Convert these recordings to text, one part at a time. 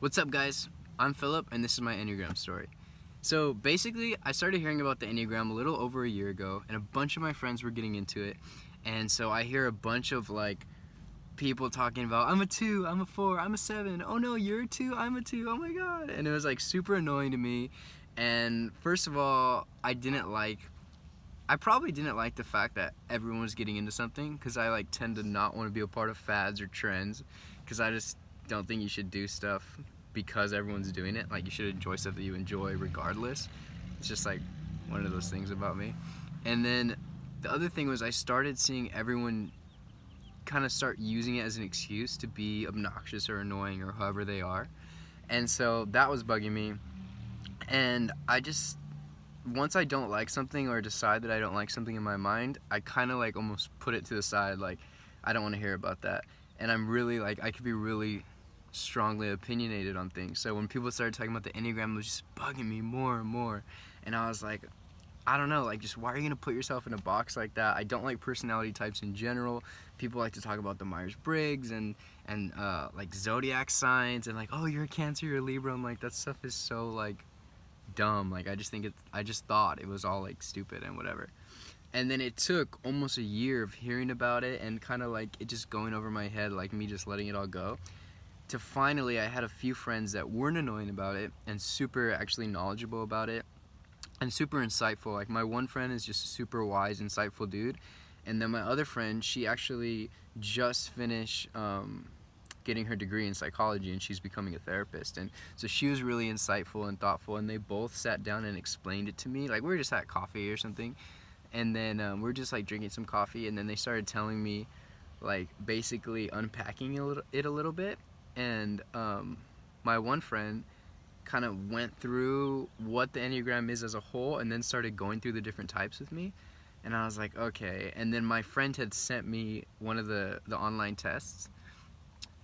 What's up, guys? I'm Philip, and this is my Enneagram story. So basically, I started hearing about the Enneagram a little over a year ago, and a bunch of my friends were getting into it. And so I hear a bunch of people talking about, I'm a 2, I'm a 4, I'm a 7. Oh no, you're a 2, I'm a 2. Oh my god. And it was super annoying to me. And first of all, I probably didn't like the fact that everyone was getting into something, because I tend to not want to be a part of fads or trends, because I just don't think you should do stuff because everyone's doing it. Like, you should enjoy stuff that you enjoy regardless. It's just one of those things about me. And then the other thing was, I started seeing everyone kind of start using it as an excuse to be obnoxious or annoying or however they are. And so that was bugging me. And once I don't like something or decide that I don't like something in my mind, I kind of almost put it to the side. I don't want to hear about that. And I'm really I could be really strongly opinionated on things. So when people started talking about the Enneagram, it was just bugging me more and more. And I was like, I don't know, just why are you gonna put yourself in a box like that? I don't like personality types in general. People like to talk about the Myers-Briggs and zodiac signs and oh, you're a Cancer, you're a Libra. I'm like, that stuff is so dumb. I just thought it was all stupid and whatever. And then it took almost a year of hearing about it and kind of it just going over my head, me just letting it all go, to finally I had a few friends that weren't annoying about it and super actually knowledgeable about it and super insightful. My one friend is just a super wise, insightful dude. And then my other friend, she actually just finished getting her degree in psychology, and she's becoming a therapist. And so she was really insightful and thoughtful, and they both sat down and explained it to me. We were just at coffee or something, and then we're just drinking some coffee, and then they started telling me basically unpacking it a little bit. And my one friend kind of went through what the Enneagram is as a whole and then started going through the different types with me. And I was like, okay. And then my friend had sent me one of the online tests.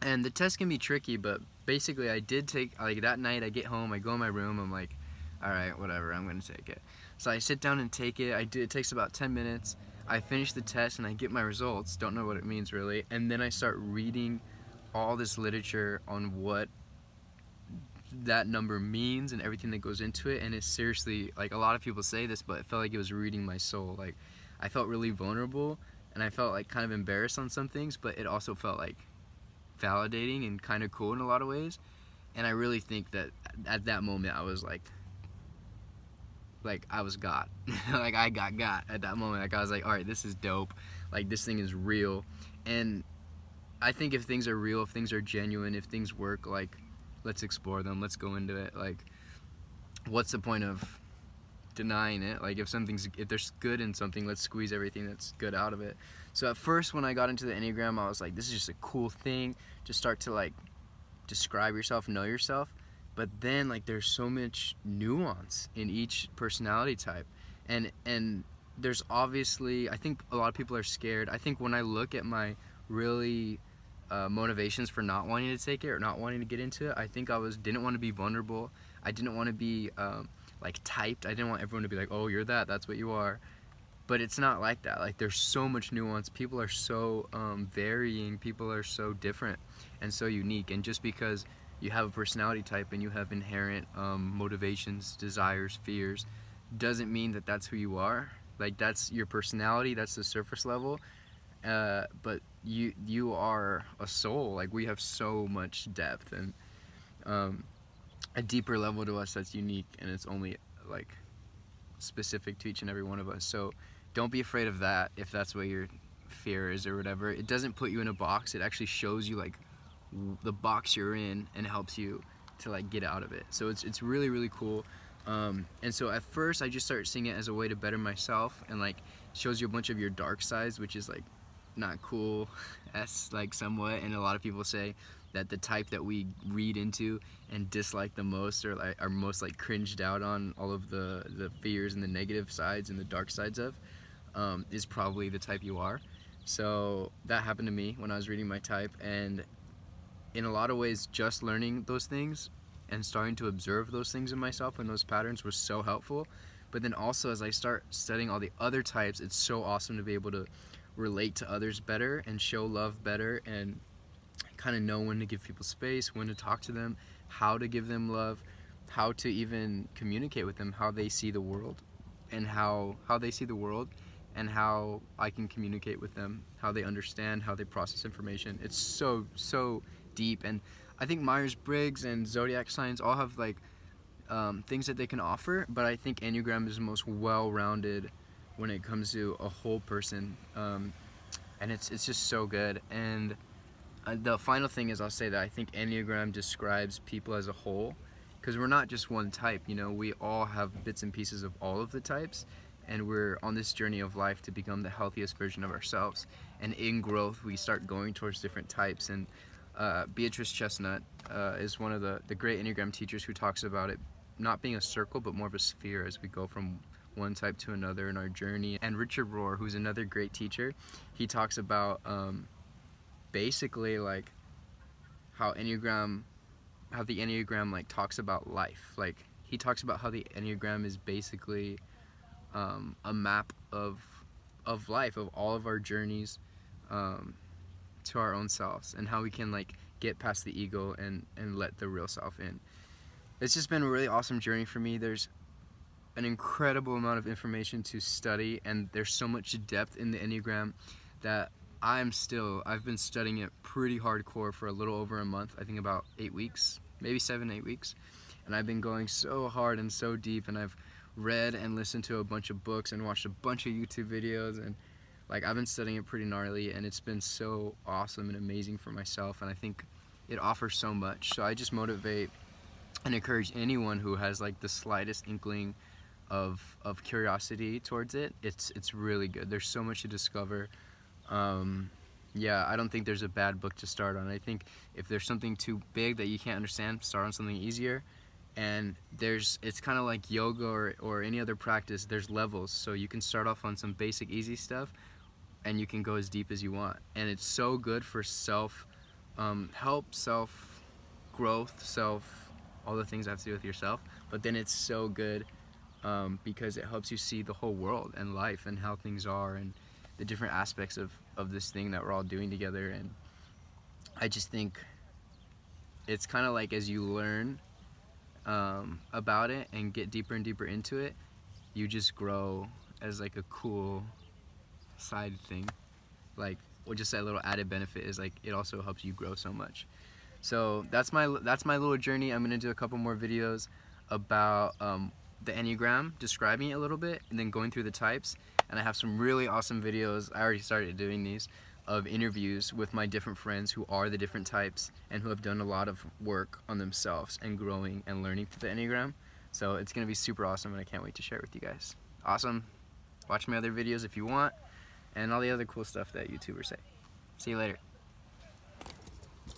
And the test can be tricky, but basically I did take, that night I get home, I go in my room, I'm like, all right, whatever, I'm going to take it. So I sit down and take it. It takes about 10 minutes. I finish the test and I get my results, don't know what it means really. And then I start reading all this literature on what that number means and everything that goes into it. And it's seriously, a lot of people say this, but it felt like it was reading my soul. I felt really vulnerable, and I felt kind of embarrassed on some things, but it also felt validating and kind of cool in a lot of ways. And I really think that at that moment I was I was got. I got at that moment. I was all right, this is dope. This thing is real. And I think if things are real, if things are genuine, if things work, let's explore them. Let's go into it. What's the point of denying it? If there's good in something, let's squeeze everything that's good out of it. So at first, when I got into the Enneagram, I was like, this is just a cool thing to start to describe yourself, know yourself. But then there's so much nuance in each personality type, and there's obviously, I think a lot of people are scared. I think when I look at my really motivations for not wanting to take it or not wanting to get into it, I think didn't want to be vulnerable. I didn't want to be typed. I didn't want everyone to be oh, you're that's what you are. But it's not like that. There's so much nuance. People are so varying. People are so different and so unique. And just because you have a personality type and you have inherent motivations, desires, fears, doesn't mean that that's who you are. That's your personality. That's the surface level. But you are a soul. We have so much depth and a deeper level to us that's unique, and it's only specific to each and every one of us. So don't be afraid of that if that's what your fear is or whatever. It doesn't put you in a box. It actually shows you the box you're in and helps you to get out of it. So it's really, really cool. And so at first I just started seeing it as a way to better myself, and shows you a bunch of your dark sides, which is not cool as somewhat. And a lot of people say that the type that we read into and dislike the most, or are most cringed out on, all of the fears and the negative sides and the dark sides of, is probably the type you are. So that happened to me when I was reading my type, and in a lot of ways just learning those things and starting to observe those things in myself and those patterns was so helpful. But then also, as I start studying all the other types, it's so awesome to be able to relate to others better and show love better and kind of know when to give people space, when to talk to them, how to give them love, how to even communicate with them, how they see the world, and how they see the world, and how I can communicate with them, how they understand, how they process information. It's so deep, and I think Myers-Briggs and zodiac signs all have like things that they can offer, but I think Enneagram is the most well-rounded when it comes to a whole person, and it's just so good. And the final thing is, I'll say that I think Enneagram describes people as a whole, because we're not just one type. You know, we all have bits and pieces of all of the types, and we're on this journey of life to become the healthiest version of ourselves. And in growth, we start going towards different types. And Beatrice Chestnut is one of the great Enneagram teachers who talks about it not being a circle, but more of a sphere as we go from one type to another in our journey. And Richard Rohr, who's another great teacher, he talks about basically like how the Enneagram like talks about life. Like, he talks about how the Enneagram is basically a map of life, of all of our journeys to our own selves, and how we can like get past the ego and let the real self in. It's just been a really awesome journey for me. There's an incredible amount of information to study, and there's so much depth in the Enneagram that I've been studying it pretty hardcore for a little over a month. I think about 8 weeks, maybe 7-8 weeks. And I've been going so hard and so deep, and I've read and listened to a bunch of books and watched a bunch of YouTube videos, and like, I've been studying it pretty gnarly, and it's been so awesome and amazing for myself, and I think it offers so much. So I just motivate and encourage anyone who has like the slightest inkling of curiosity towards it. It's really good. There's so much to discover. Yeah, I don't think there's a bad book to start on. I think if there's something too big that you can't understand, start on something easier. And it's kind of like yoga or any other practice. There's levels, so you can start off on some basic easy stuff, and you can go as deep as you want. And it's so good for help, self growth, all the things that have to do with yourself. But then it's so good because it helps you see the whole world and life and how things are and the different aspects of this thing that we're all doing together. And I just think it's kind of like, as you learn about it and get deeper and deeper into it, you just grow as like a cool side thing. Like, or just that little added benefit is like, it also helps you grow so much. So that's my little journey. I'm gonna do a couple more videos about the Enneagram, describing it a little bit, and then going through the types. And I have some really awesome videos, I already started doing these, of interviews with my different friends who are the different types and who have done a lot of work on themselves and growing and learning through the Enneagram. So it's gonna be super awesome, and I can't wait to share it with you guys. Awesome. Watch my other videos if you want, and all the other cool stuff that YouTubers say. See you later.